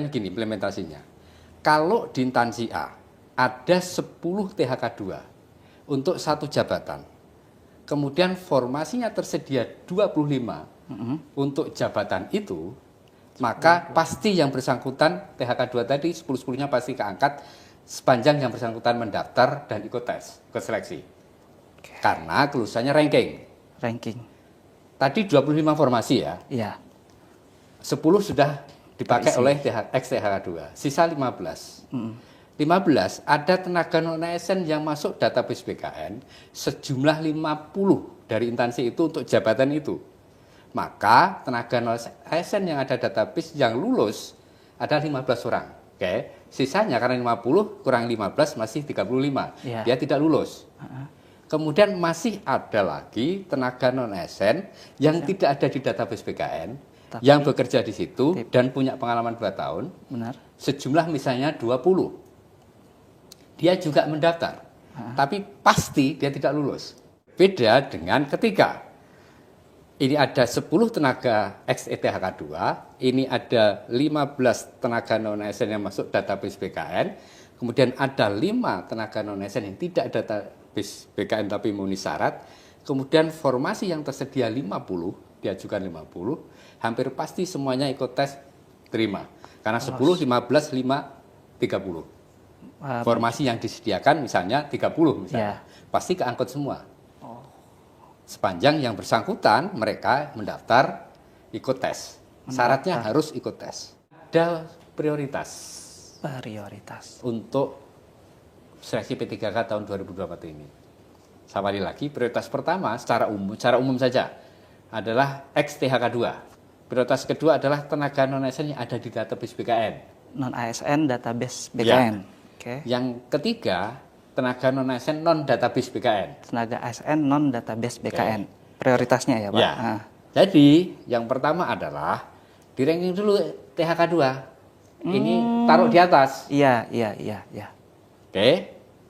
Gini implementasinya. Kalau di instansi A ada 10 THK2 untuk satu jabatan, kemudian formasinya tersedia 25 untuk jabatan itu, maka pasti yang bersangkutan THK2 tadi 10-10-nya pasti keangkat sepanjang yang bersangkutan mendaftar dan ikut tes, ikut seleksi. Karena kelulusannya ranking. Tadi 25 formasi ya. Iya. 10 sudah dipakai oleh ex-THK2, sisa 15. 15 ada tenaga non-ASN yang masuk database BKN sejumlah 50 dari instansi itu untuk jabatan itu. Maka tenaga non-ASN yang ada database yang lulus ada 15 orang. Oke, sisanya karena 50 kurang 15 masih 35. Ya. Dia tidak lulus. Kemudian masih ada lagi tenaga non-ASN yang tidak ada di database BKN. Yang bekerja di situ dan punya pengalaman 2 tahun, benar. Sejumlah misalnya 20. Dia juga mendaftar, tapi pasti dia tidak lulus. Beda dengan ketika ini ada 10 tenaga ex-THK2, ini ada 15 tenaga non-ASN yang masuk database BKN, kemudian ada 5 tenaga non-ASN yang tidak database BKN tapi memenuhi syarat, kemudian formasi yang tersedia 50, diajukan 50, hampir pasti semuanya ikut tes terima. Karena 10, 15, 5, 30. Formasi yang disediakan misalnya 30 misalnya. Pasti keangkut semua. Sepanjang yang bersangkutan mereka mendaftar ikut tes. Syaratnya harus ikut tes. Ada prioritas untuk seleksi P3K tahun 2024 ini. Sekali lagi, prioritas pertama secara umum saja adalah ex-THK2. Prioritas kedua adalah tenaga non-ASN yang ada di database BKN. Non-ASN database BKN. Ya. Yang ketiga, tenaga non-ASN non-database BKN. Tenaga ASN non-database BKN. Prioritasnya ya Pak? Ya. Jadi, yang pertama adalah di ranking dulu THK2. Ini taruh di atas. Iya. Oke.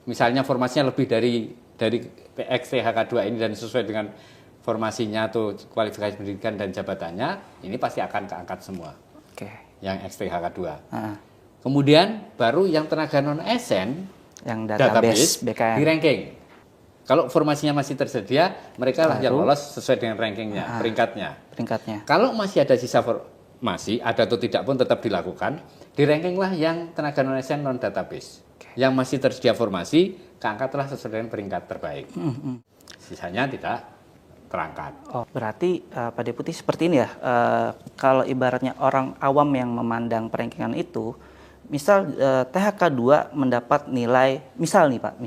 Misalnya formasinya lebih dari ex-THK2 ini dan sesuai dengan formasinya atau kualifikasi pendidikan dan jabatannya, ini pasti akan keangkat semua. Yang ex-THK2. Kemudian baru yang tenaga non-ASN yang database BKN di ranking. Kalau formasinya masih tersedia, mereka lah yang lolos sesuai dengan rankingnya, peringkatnya. Kalau masih ada sisa formasi, ada atau tidak pun tetap dilakukan, di ranking lah yang tenaga non-ASN non-database. Yang masih tersedia formasi, keangkatlah sesuai dengan peringkat terbaik. Sisanya tidak terangkat. Oh, berarti Pak Deputi seperti ini ya, kalau ibaratnya orang awam yang memandang perankingan itu, misal THK2 mendapat nilai, misal nih Pak,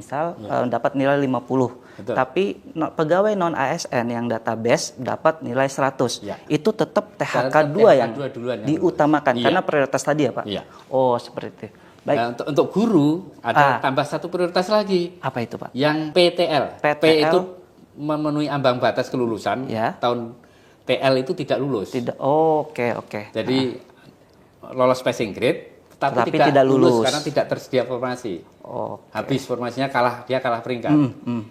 mendapat nilai 50, betul. Tapi pegawai non-ASN yang database dapat nilai 100, itu tetap THK2 yang diutamakan, karena prioritas tadi ya Pak? Oh, seperti itu. Baik. Nah, untuk guru, ada tambah satu prioritas lagi. Apa itu Pak? Yang PTL. P itu memenuhi ambang batas kelulusan, tahun TL itu tidak lulus. Oke. Jadi lolos passing grade, tapi tidak lulus karena tidak tersedia formasi. Habis formasinya dia kalah peringkat.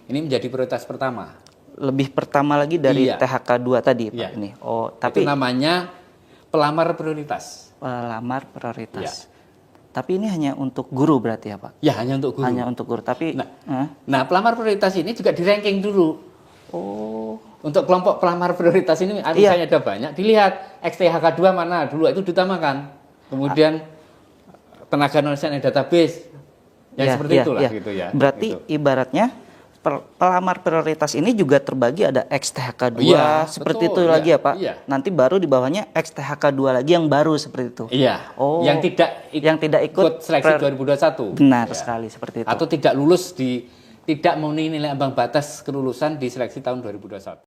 Ini menjadi prioritas pertama. Lebih pertama lagi dari THK2 tadi Pak ini. Tapi itu namanya pelamar prioritas. Pelamar prioritas. Tapi ini hanya untuk guru berarti ya Pak? Ya, hanya untuk guru. Hanya untuk guru. Tapi pelamar prioritas ini juga di ranking dulu. Untuk kelompok pelamar prioritas ini misalnya ada banyak, dilihat ex-THK2 mana dulu itu diutamakan. Kemudian tenaga non-ASN database yang seperti itulah gitu ya. Berarti ibaratnya pelamar prioritas ini juga terbagi ada ex-THK2 seperti itu lagi ya Pak. Nanti baru di bawahnya ex-THK2 lagi yang baru seperti itu. Yang tidak ikut seleksi 2021. Benar sekali seperti itu. Atau tidak lulus tidak memenuhi nilai ambang batas kelulusan di seleksi tahun 2021.